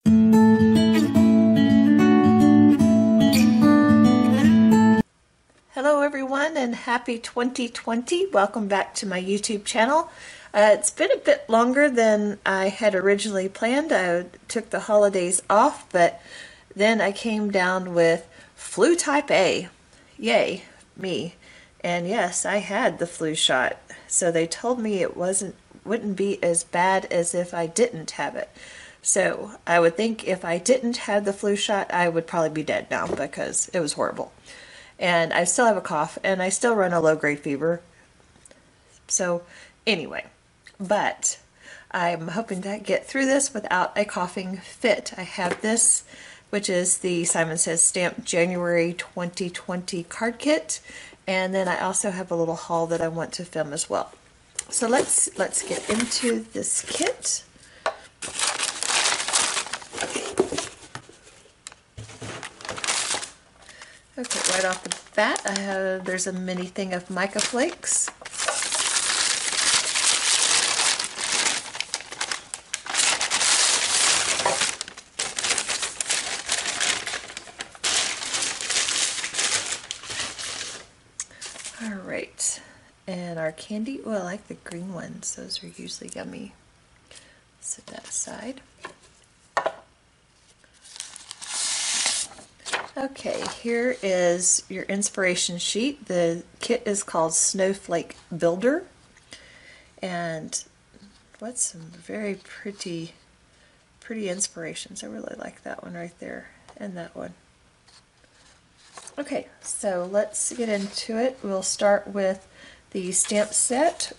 Hello everyone and happy 2020. Welcome back to my YouTube channel. It's been a bit longer than I had originally planned. I took the holidays off, but then I came down with flu type A. Yay, me. And yes, I had the flu shot. So they told me it wouldn't be as bad as if I didn't have it. So I would think if I didn't have the flu shot, I would probably be dead now because it was horrible. And I still have a cough, and I still run a low-grade fever. So, anyway, but I'm hoping to get through this without a coughing fit. I have this, which is the Simon Says Stamped January 2020 card kit, and then I also have a little haul that I want to film as well. So let's get into this kit. Okay, right off the bat, there's a mini thing of Mica Flakes. Alright, and our candy, oh, I like the green ones, those are usually yummy. Set that aside. Okay, here is your inspiration sheet. The kit is called Snowflake Builder, and what's some very pretty inspirations. I really like that one right there, and that one. Okay, so let's get into it. We'll start with the stamp set,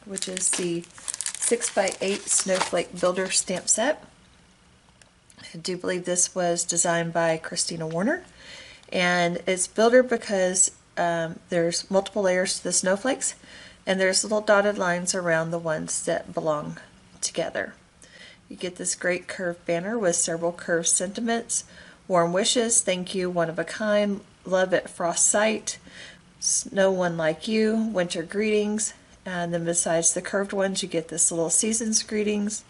which is the 6x8 Snowflake Builder stamp set. I do believe this was designed by Christina Warner, and it's builder because there's multiple layers to the snowflakes, and there's little dotted lines around the ones that belong together. You get this great curved banner with several curved sentiments: warm wishes, thank you, one of a kind, love at frost sight, no one like you, winter greetings, and then besides the curved ones you get this little season's greetings,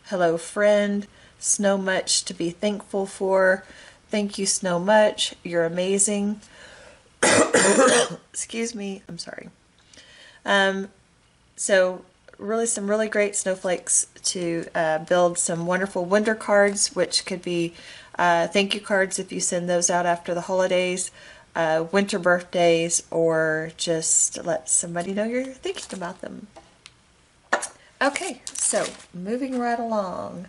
hello friend, snow much to be thankful for, thank you snow much, you're amazing. Excuse me, I'm sorry. So really some really great snowflakes to build some wonderful winter cards, which could be thank you cards if you send those out after the holidays, winter birthdays, or just let somebody know you're thinking about them. Okay, so moving right along.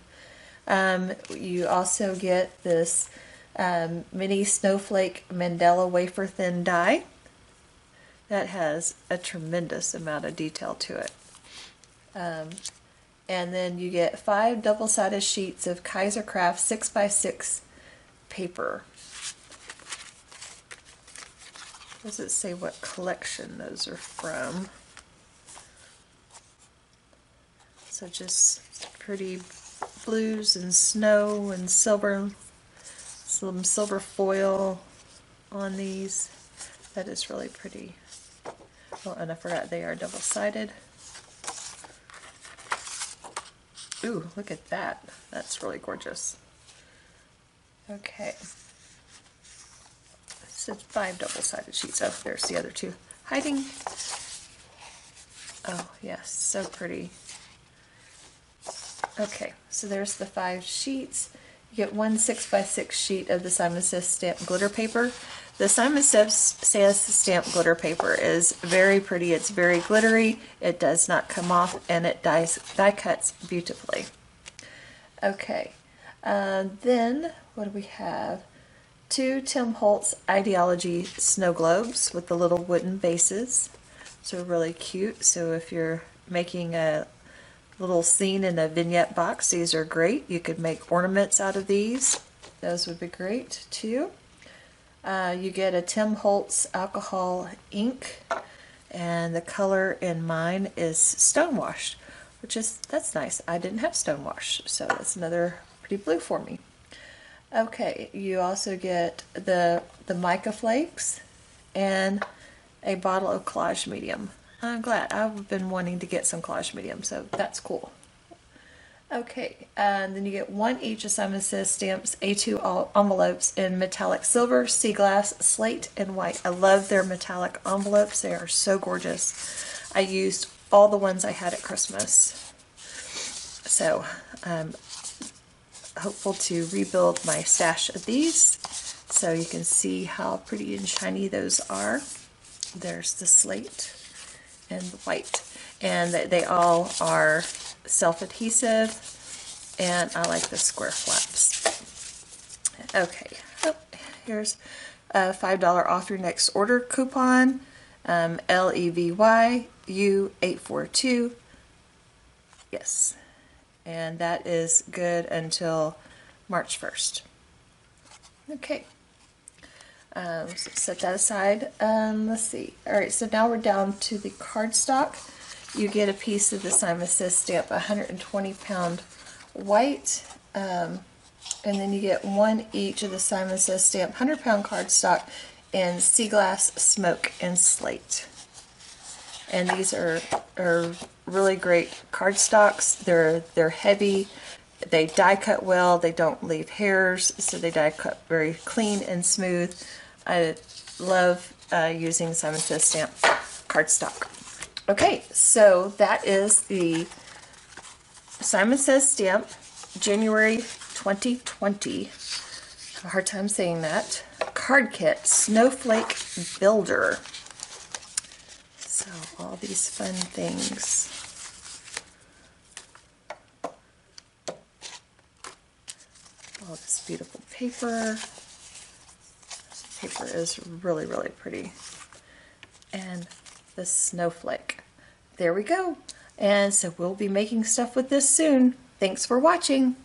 You also get this mini snowflake mandala wafer thin die that has a tremendous amount of detail to it. And then you get 5 double-sided sheets of Kaiser Craft 6x6 paper. Does it say what collection those are from? So just pretty blues and snow and silver, some silver foil on these. That is really pretty. Oh, and I forgot they are double-sided. Ooh, look at that. That's really gorgeous. Okay. So it's 5 double-sided sheets. Oh, there's the other 2 hiding. Oh, yes, so pretty. Okay, so there's the 5 sheets. You get 1 6x6 sheet of the Simon Says Stamped glitter paper. The Simon Says Stamped glitter paper is very pretty. It's very glittery. It does not come off, and it die cuts beautifully. Okay, then what do we have? 2 Tim Holtz Idea-ology Snowglobes with the little wooden bases. So really cute. So if you're making a little scene in a vignette box, these are great. You could make ornaments out of these. Those would be great too. You get a Tim Holtz alcohol ink, and the color in mine is Stonewashed, that's nice. I didn't have Stonewash, so that's another pretty blue for me. Okay, you also get the Mica Flakes and a bottle of Collage medium. I'm glad. I've been wanting to get some Collage medium, so that's cool. Okay, and then you get one each assignment says stamps, A2 envelopes in metallic silver, sea glass, slate, and white. I love their metallic envelopes. They are so gorgeous. I used all the ones I had at Christmas. So I'm hopeful to rebuild my stash of these so you can see how pretty and shiny those are. There's the slate and the white. And they all are self-adhesive, and I like the square flaps. Okay, oh, here's a $5 off your next order coupon, LEVYU842. Yes, and that is good until March 1st. Okay. So set that aside. Let's see. Alright, so now we're down to the cardstock. You get a piece of the Simon Says stamp, 120-pound white, and then you get one each of the Simon Says stamp, 100-pound cardstock in sea glass, smoke, and slate. And these are really great cardstocks. They're heavy. They die cut well. They don't leave hairs, so they die cut very clean and smooth. I love using Simon Says stamp cardstock. Okay, so that is the Simon Says stamp January 2020. I have a hard time saying that. Card kit, Snowflake Builder. So all these fun things. All this beautiful paper. This paper is really, really pretty. And the snowflake. There we go. And so we'll be making stuff with this soon. Thanks for watching.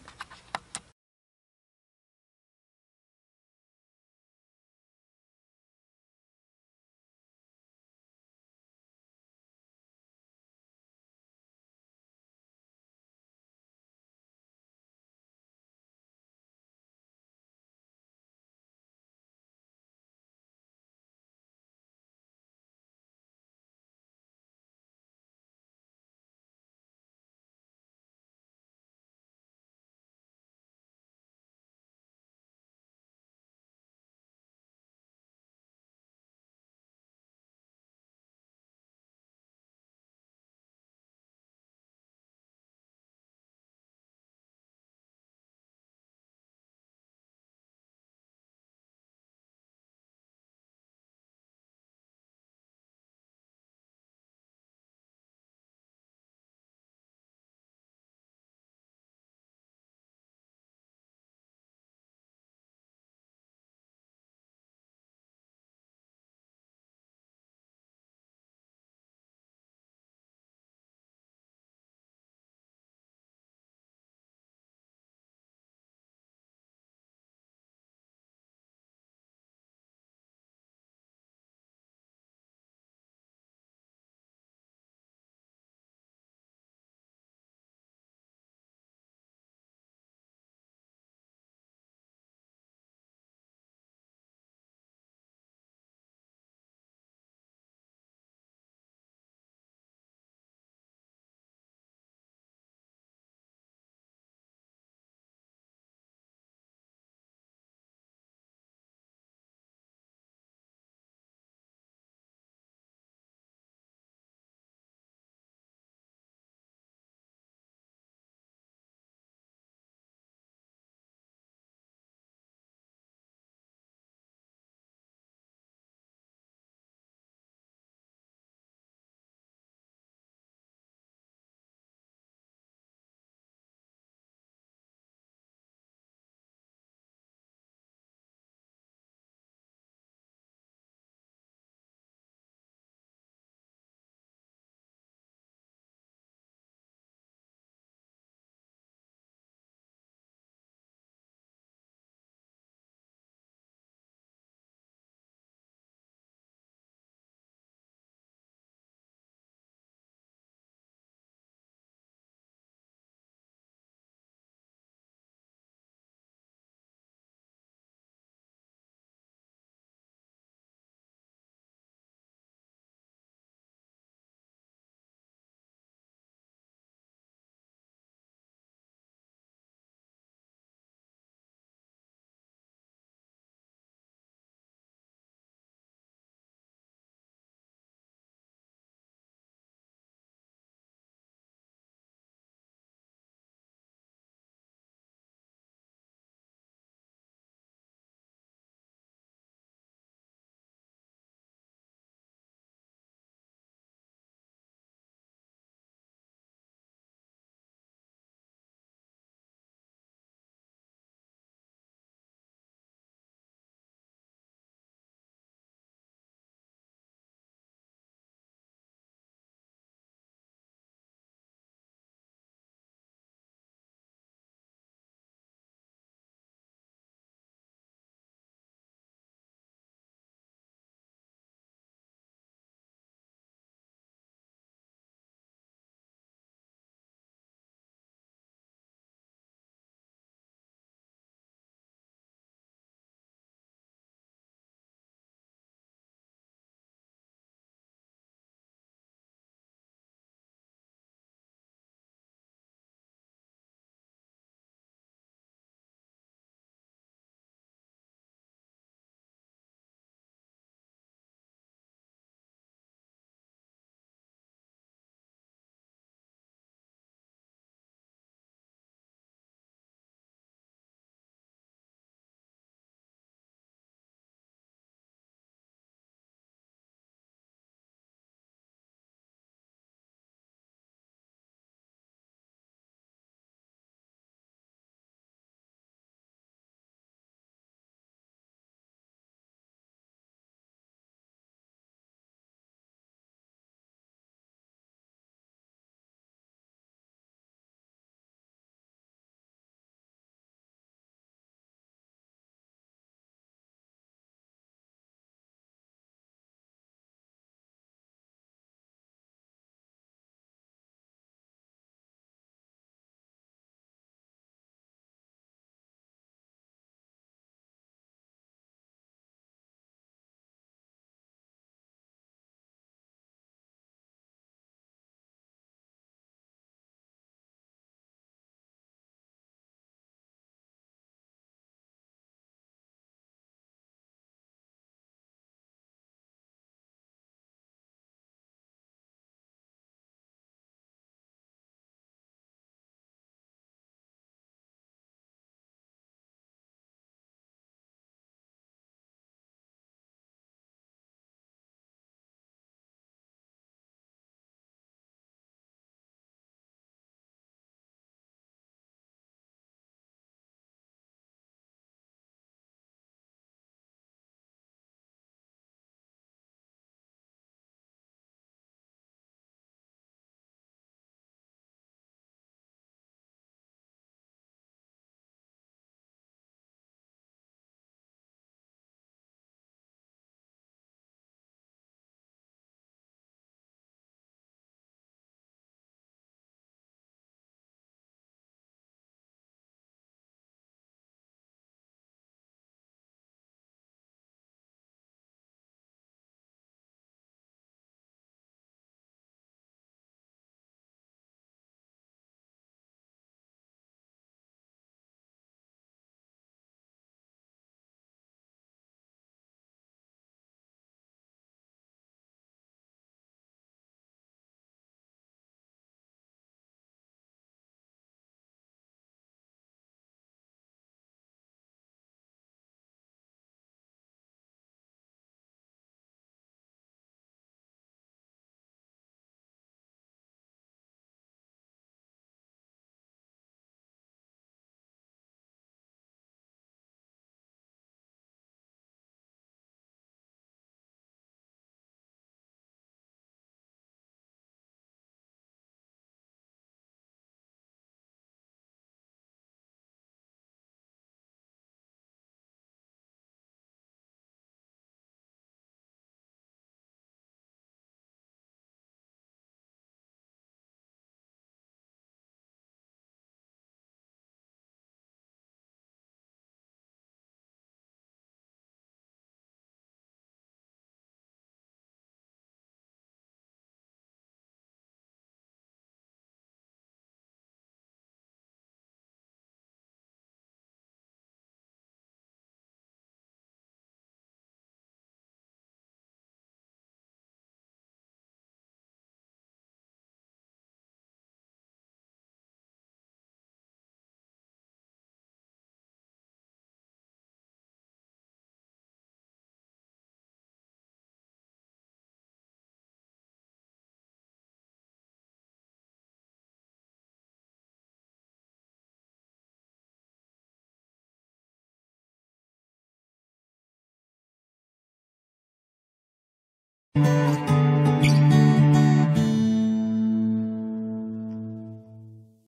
you.